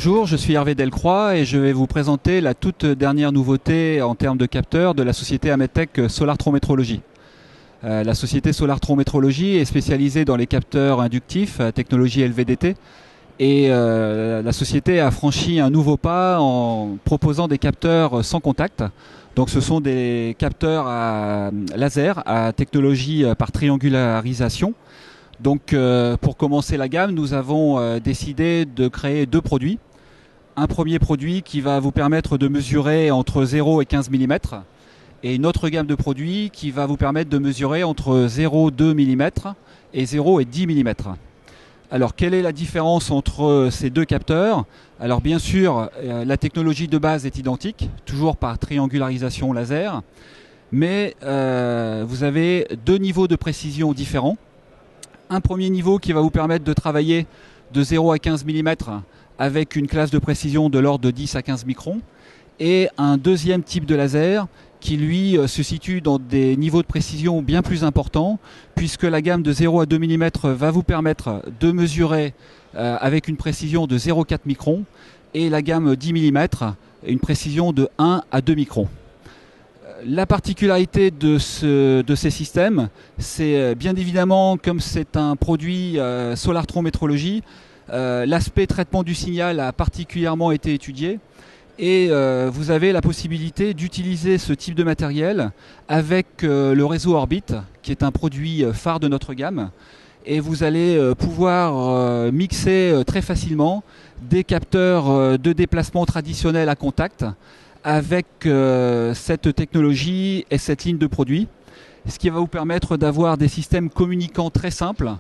Bonjour, je suis Hervé Delcroix et je vais vous présenter la toute dernière nouveauté en termes de capteurs de la société Ametek Solartron Métrologie. La société Solartron Métrologie est spécialisée dans les capteurs inductifs, technologie LVDT, et la société a franchi un nouveau pas en proposant des capteurs sans contact. Donc ce sont des capteurs à laser à technologie par triangularisation. Donc pour commencer la gamme, nous avons décidé de créer deux produits. Un premier produit qui va vous permettre de mesurer entre 0 et 15 mm et une autre gamme de produits qui va vous permettre de mesurer entre 0,2 mm et 0 et 10 mm. Alors quelle est la différence entre ces deux capteurs? Alors bien sûr, la technologie de base est identique, toujours par triangularisation laser, mais vous avez deux niveaux de précision différents. Un premier niveau qui va vous permettre de travailler de 0 à 15 mm avec une classe de précision de l'ordre de 10 à 15 microns, et un deuxième type de laser qui lui se situe dans des niveaux de précision bien plus importants, puisque la gamme de 0 à 2 mm va vous permettre de mesurer avec une précision de 0,4 microns, et la gamme 10 mm une précision de 1 à 2 microns. La particularité de ces systèmes, c'est bien évidemment, comme c'est un produit Solartron Métrologie, l'aspect traitement du signal a particulièrement été étudié, et vous avez la possibilité d'utiliser ce type de matériel avec le réseau Orbit, qui est un produit phare de notre gamme, et vous allez pouvoir mixer très facilement des capteurs de déplacement traditionnels à contact avec cette technologie et cette ligne de produits, ce qui va vous permettre d'avoir des systèmes communicants très simples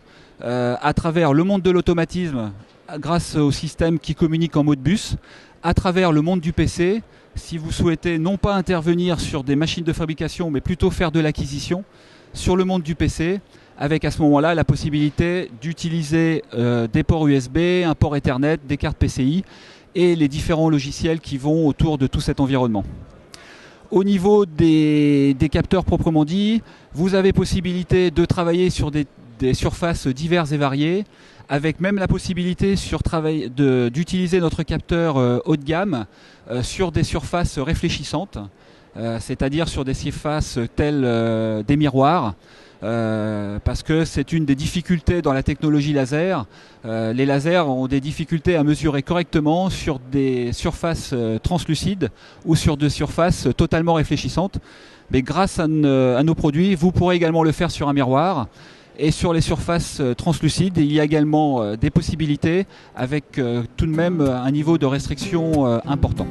à travers le monde de l'automatisme grâce au système qui communique en mode bus, à travers le monde du PC, si vous souhaitez non pas intervenir sur des machines de fabrication mais plutôt faire de l'acquisition sur le monde du PC, avec à ce moment-là la possibilité d'utiliser des ports USB, un port Ethernet, des cartes PCI et les différents logiciels qui vont autour de tout cet environnement. Au niveau des capteurs proprement dit, vous avez possibilité de travailler sur des surfaces diverses et variées, avec même la possibilité d'utiliser notre capteur haut de gamme sur des surfaces réfléchissantes, c'est-à-dire sur des surfaces telles des miroirs, parce que c'est une des difficultés dans la technologie laser. Les lasers ont des difficultés à mesurer correctement sur des surfaces translucides ou sur des surfaces totalement réfléchissantes. Mais grâce à nos produits, vous pourrez également le faire sur un miroir. Et sur les surfaces translucides, il y a également des possibilités avec tout de même un niveau de restriction important.